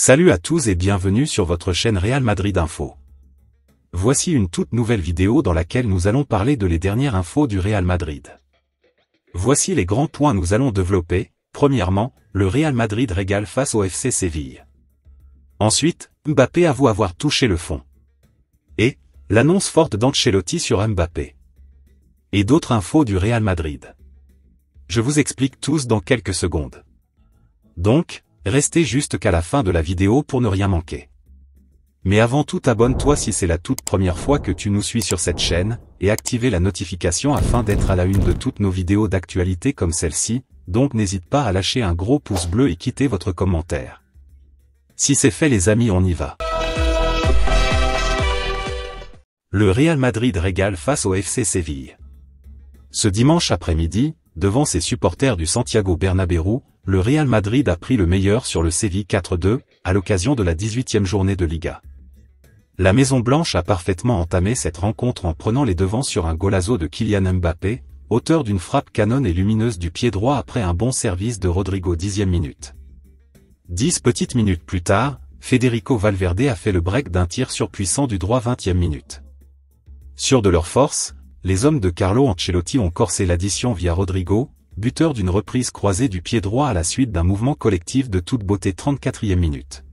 Salut à tous et bienvenue sur votre chaîne Real Madrid Info. Voici une toute nouvelle vidéo dans laquelle nous allons parler de les dernières infos du Real Madrid. Voici les grands points nous allons développer. Premièrement, le Real Madrid régale face au FC Séville. Ensuite, Mbappé avoue avoir touché le fond. Et, l'annonce forte d'Ancelotti sur Mbappé. Et d'autres infos du Real Madrid. Je vous explique tous dans quelques secondes. Donc, restez juste qu'à la fin de la vidéo pour ne rien manquer. Mais avant tout, abonne-toi si c'est la toute première fois que tu nous suis sur cette chaîne, et activez la notification afin d'être à la une de toutes nos vidéos d'actualité comme celle-ci, donc n'hésite pas à lâcher un gros pouce bleu et quitter votre commentaire. Si c'est fait les amis, on y va. Le Real Madrid régale face au FC Séville. Ce dimanche après-midi, devant ses supporters du Santiago Bernabéu, le Real Madrid a pris le meilleur sur le Séville 4-2, à l'occasion de la 18e journée de Liga. La Maison Blanche a parfaitement entamé cette rencontre en prenant les devants sur un golazo de Kylian Mbappé, auteur d'une frappe canon et lumineuse du pied droit après un bon service de Rodrigo 10e minute. 10 petites minutes plus tard, Federico Valverde a fait le break d'un tir surpuissant du droit 20e minute. Sûrs de leur force, les hommes de Carlo Ancelotti ont corsé l'addition via Rodrigo, buteur d'une reprise croisée du pied droit à la suite d'un mouvement collectif de toute beauté 34e minute.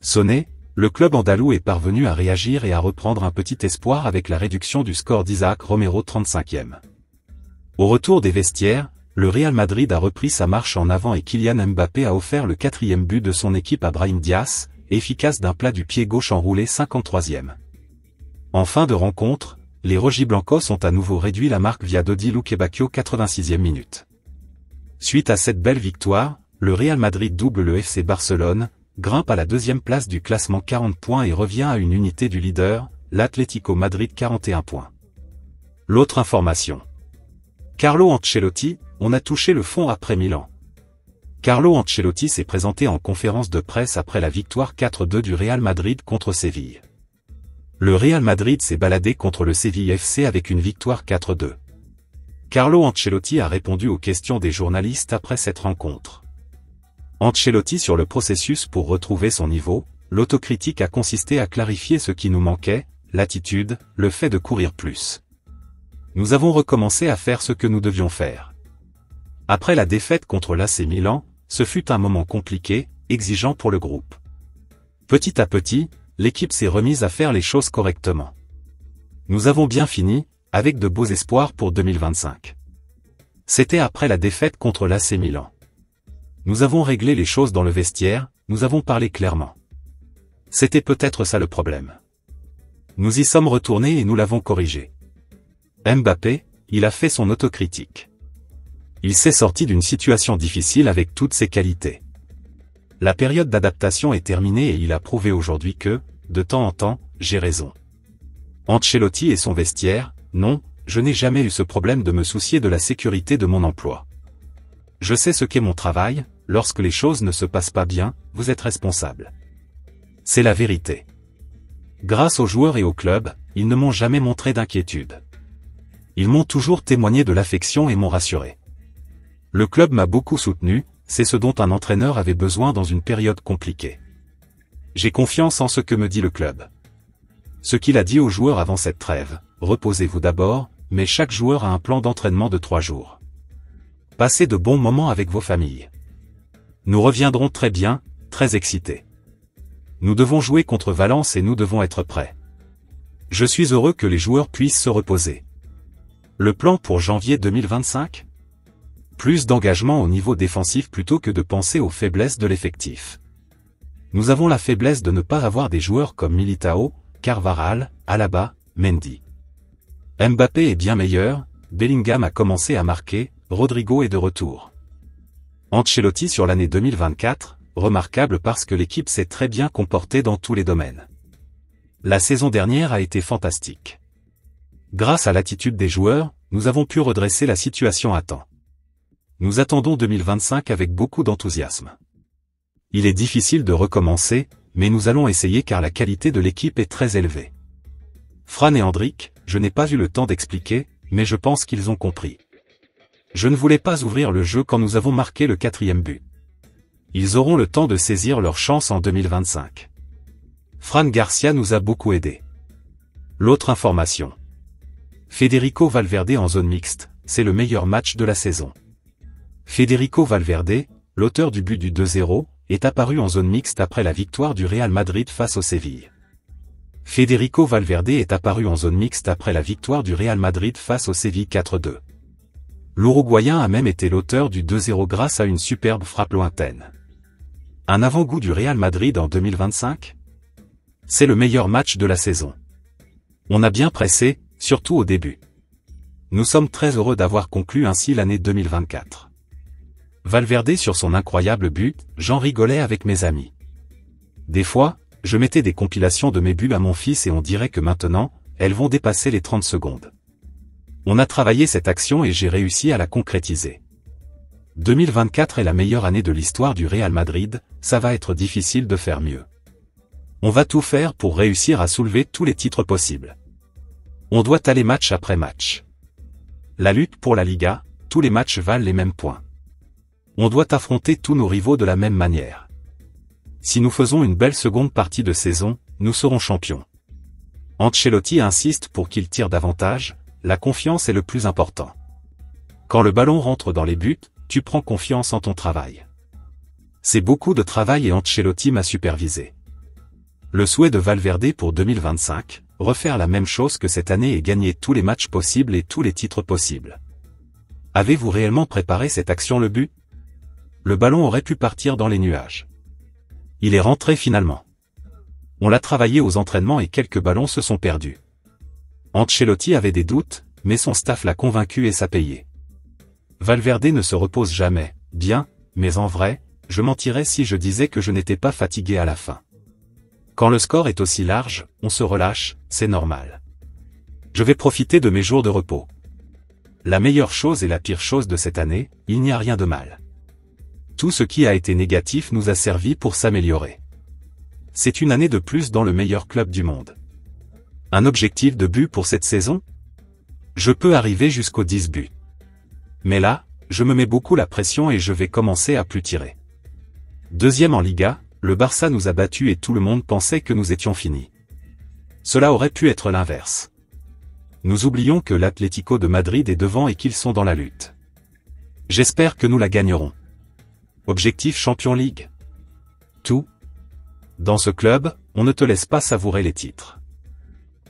Sonné, le club andalou est parvenu à réagir et à reprendre un petit espoir avec la réduction du score d'Isaac Romero 35e. Au retour des vestiaires, le Real Madrid a repris sa marche en avant et Kylian Mbappé a offert le 4e but de son équipe à Brahim Diaz, efficace d'un plat du pied gauche enroulé 53e. En fin de rencontre, les Rojiblancos ont à nouveau réduit la marque via Dodi Lukebakio 86e minute. Suite à cette belle victoire, le Real Madrid double le FC Barcelone, grimpe à la 2e place du classement 40 points et revient à une unité du leader, l'Atlético Madrid 41 points. L'autre information. Carlo Ancelotti, on a touché le fond après Milan. Carlo Ancelotti s'est présenté en conférence de presse après la victoire 4-2 du Real Madrid contre Séville. Le Real Madrid s'est baladé contre le Séville FC avec une victoire 4-2. Carlo Ancelotti a répondu aux questions des journalistes après cette rencontre. Ancelotti sur le processus pour retrouver son niveau, l'autocritique a consisté à clarifier ce qui nous manquait, l'attitude, le fait de courir plus. Nous avons recommencé à faire ce que nous devions faire. Après la défaite contre l'AC Milan, ce fut un moment compliqué, exigeant pour le groupe. Petit à petit, l'équipe s'est remise à faire les choses correctement. Nous avons bien fini, avec de beaux espoirs pour 2025. C'était après la défaite contre l'AC Milan. Nous avons réglé les choses dans le vestiaire, nous avons parlé clairement. C'était peut-être ça le problème. Nous y sommes retournés et nous l'avons corrigé. Mbappé, il a fait son autocritique. Il s'est sorti d'une situation difficile avec toutes ses qualités. La période d'adaptation est terminée et il a prouvé aujourd'hui que, de temps en temps, j'ai raison. Ancelotti et son vestiaire, non, je n'ai jamais eu ce problème de me soucier de la sécurité de mon emploi. Je sais ce qu'est mon travail, lorsque les choses ne se passent pas bien, vous êtes responsable. C'est la vérité. Grâce aux joueurs et au club, ils ne m'ont jamais montré d'inquiétude. Ils m'ont toujours témoigné de l'affection et m'ont rassuré. Le club m'a beaucoup soutenu, c'est ce dont un entraîneur avait besoin dans une période compliquée. J'ai confiance en ce que me dit le club. Ce qu'il a dit aux joueurs avant cette trêve, reposez-vous d'abord, mais chaque joueur a un plan d'entraînement de 3 jours. Passez de bons moments avec vos familles. Nous reviendrons très bien, très excités. Nous devons jouer contre Valence et nous devons être prêts. Je suis heureux que les joueurs puissent se reposer. Le plan pour janvier 2025 ? Plus d'engagement au niveau défensif plutôt que de penser aux faiblesses de l'effectif. Nous avons la faiblesse de ne pas avoir des joueurs comme Militao, Carvajal, Alaba, Mendy. Mbappé est bien meilleur, Bellingham a commencé à marquer, Rodrigo est de retour. Ancelotti sur l'année 2024, remarquable parce que l'équipe s'est très bien comportée dans tous les domaines. La saison dernière a été fantastique. Grâce à l'attitude des joueurs, nous avons pu redresser la situation à temps. Nous attendons 2025 avec beaucoup d'enthousiasme. Il est difficile de recommencer, mais nous allons essayer car la qualité de l'équipe est très élevée. Fran et Hendrik, je n'ai pas eu le temps d'expliquer, mais je pense qu'ils ont compris. Je ne voulais pas ouvrir le jeu quand nous avons marqué le 4e but. Ils auront le temps de saisir leur chance en 2025. Fran Garcia nous a beaucoup aidés. L'autre information. Federico Valverde en zone mixte, c'est le meilleur match de la saison. Federico Valverde, l'auteur du but du 2-0, est apparu en zone mixte après la victoire du Real Madrid face au Séville. Federico Valverde est apparu en zone mixte après la victoire du Real Madrid face au Séville 4-2. L'Uruguayen a même été l'auteur du 2-0 grâce à une superbe frappe lointaine. Un avant-goût du Real Madrid en 2025 ? C'est le meilleur match de la saison. On a bien pressé, surtout au début. Nous sommes très heureux d'avoir conclu ainsi l'année 2024. Valverde sur son incroyable but, j'en rigolais avec mes amis. Des fois, je mettais des compilations de mes buts à mon fils et on dirait que maintenant, elles vont dépasser les 30 secondes. On a travaillé cette action et j'ai réussi à la concrétiser. 2024 est la meilleure année de l'histoire du Real Madrid, ça va être difficile de faire mieux. On va tout faire pour réussir à soulever tous les titres possibles. On doit aller match après match. La lutte pour la Liga, tous les matchs valent les mêmes points. On doit affronter tous nos rivaux de la même manière. Si nous faisons une belle seconde partie de saison, nous serons champions. Ancelotti insiste pour qu'il tire davantage, la confiance est le plus important. Quand le ballon rentre dans les buts, tu prends confiance en ton travail. C'est beaucoup de travail et Ancelotti m'a supervisé. Le souhait de Valverde pour 2025, refaire la même chose que cette année et gagner tous les matchs possibles et tous les titres possibles. Avez-vous réellement préparé cette action le but ? Le ballon aurait pu partir dans les nuages. Il est rentré finalement. On l'a travaillé aux entraînements et quelques ballons se sont perdus. Ancelotti avait des doutes, mais son staff l'a convaincu et ça payé. Valverde ne se repose jamais, bien, mais en vrai, je mentirais si je disais que je n'étais pas fatigué à la fin. Quand le score est aussi large, on se relâche, c'est normal. Je vais profiter de mes jours de repos. La meilleure chose et la pire chose de cette année, il n'y a rien de mal. Tout ce qui a été négatif nous a servi pour s'améliorer. C'est une année de plus dans le meilleur club du monde. Un objectif de but pour cette saison ? Je peux arriver jusqu'aux 10 buts. Mais là, je me mets beaucoup la pression et je vais commencer à plus tirer. Deuxième en Liga, le Barça nous a battus et tout le monde pensait que nous étions finis. Cela aurait pu être l'inverse. Nous oublions que l'Atlético de Madrid est devant et qu'ils sont dans la lutte. J'espère que nous la gagnerons. Objectif Champions League. Tout. Dans ce club, on ne te laisse pas savourer les titres.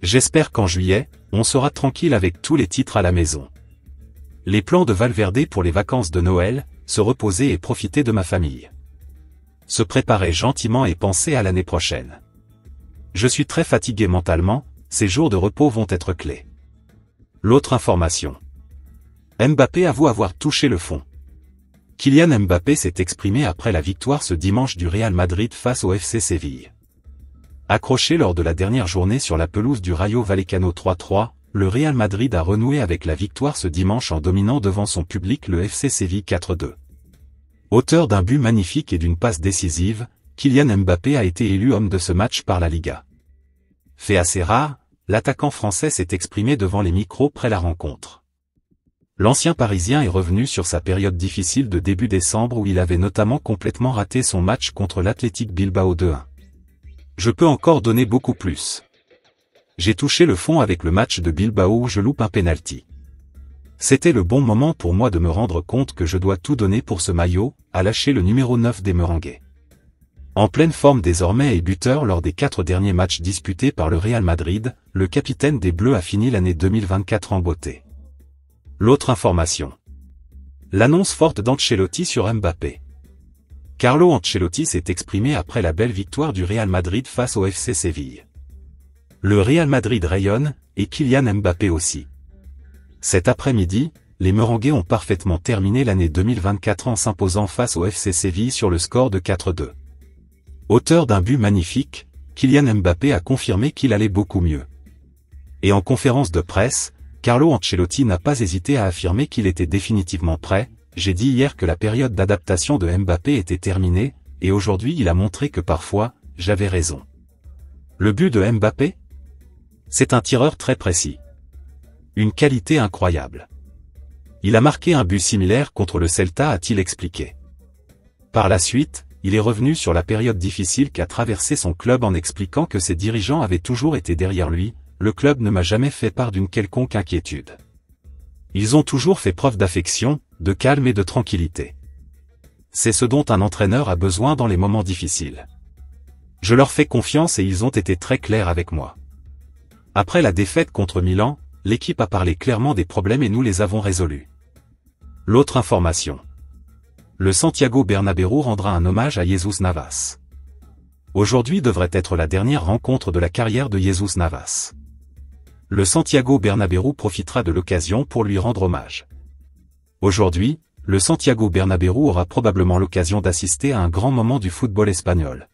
J'espère qu'en juillet, on sera tranquille avec tous les titres à la maison. Les plans de Valverde pour les vacances de Noël, se reposer et profiter de ma famille. Se préparer gentiment et penser à l'année prochaine. Je suis très fatigué mentalement, ces jours de repos vont être clés. L'autre information. Mbappé avoue avoir touché le fond. Kylian Mbappé s'est exprimé après la victoire ce dimanche du Real Madrid face au FC Séville. Accroché lors de la dernière journée sur la pelouse du Rayo Vallecano 3-3, le Real Madrid a renoué avec la victoire ce dimanche en dominant devant son public le FC Séville 4-2. Auteur d'un but magnifique et d'une passe décisive, Kylian Mbappé a été élu homme de ce match par la Liga. Fait assez rare, l'attaquant français s'est exprimé devant les micros près la rencontre. L'ancien Parisien est revenu sur sa période difficile de début décembre où il avait notamment complètement raté son match contre l'Athletic Bilbao 2-1. Je peux encore donner beaucoup plus. J'ai touché le fond avec le match de Bilbao où je loupe un penalty. C'était le bon moment pour moi de me rendre compte que je dois tout donner pour ce maillot, a lâché le numéro 9 des Merengues. En pleine forme désormais et buteur lors des 4 derniers matchs disputés par le Real Madrid, le capitaine des Bleus a fini l'année 2024 en beauté. L'autre information. L'annonce forte d'Ancelotti sur Mbappé. Carlo Ancelotti s'est exprimé après la belle victoire du Real Madrid face au FC Séville. Le Real Madrid rayonne, et Kylian Mbappé aussi. Cet après-midi, les Merengues ont parfaitement terminé l'année 2024 en s'imposant face au FC Séville sur le score de 4-2. Auteur d'un but magnifique, Kylian Mbappé a confirmé qu'il allait beaucoup mieux. Et en conférence de presse, Carlo Ancelotti n'a pas hésité à affirmer qu'il était définitivement prêt. J'ai dit hier que la période d'adaptation de Mbappé était terminée, et aujourd'hui il a montré que parfois, j'avais raison. Le but de Mbappé ? C'est un tireur très précis. Une qualité incroyable. Il a marqué un but similaire contre le Celta, a-t-il expliqué. Par la suite, il est revenu sur la période difficile qu'a traversé son club en expliquant que ses dirigeants avaient toujours été derrière lui. Le club ne m'a jamais fait part d'une quelconque inquiétude. Ils ont toujours fait preuve d'affection, de calme et de tranquillité. C'est ce dont un entraîneur a besoin dans les moments difficiles. Je leur fais confiance et ils ont été très clairs avec moi. Après la défaite contre Milan, l'équipe a parlé clairement des problèmes et nous les avons résolus. L'autre information. Le Santiago Bernabéu rendra un hommage à Jesus Navas. Aujourd'hui devrait être la dernière rencontre de la carrière de Jesus Navas. Le Santiago Bernabéu profitera de l'occasion pour lui rendre hommage. Aujourd'hui, le Santiago Bernabéu aura probablement l'occasion d'assister à un grand moment du football espagnol.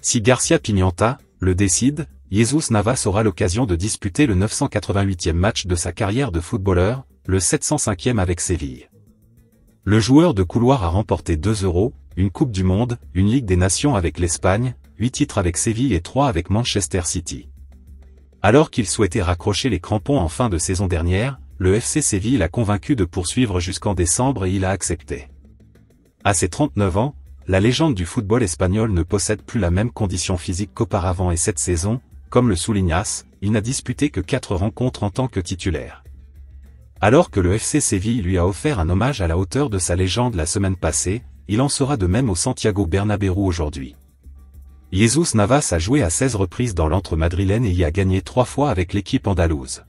Si Garcia Pimienta le décide, Jesus Navas aura l'occasion de disputer le 988e match de sa carrière de footballeur, le 705e avec Séville. Le joueur de couloir a remporté 2 Euros, une Coupe du Monde, une Ligue des Nations avec l'Espagne, 8 titres avec Séville et 3 avec Manchester City. Alors qu'il souhaitait raccrocher les crampons en fin de saison dernière, le FC Séville l'a convaincu de poursuivre jusqu'en décembre et il a accepté. À ses 39 ans, la légende du football espagnol ne possède plus la même condition physique qu'auparavant et cette saison, comme le souligne AS, il n'a disputé que 4 rencontres en tant que titulaire. Alors que le FC Séville lui a offert un hommage à la hauteur de sa légende la semaine passée, il en sera de même au Santiago Bernabéu aujourd'hui. Jesus Navas a joué à 16 reprises dans l'antre madrilène et y a gagné 3 fois avec l'équipe andalouse.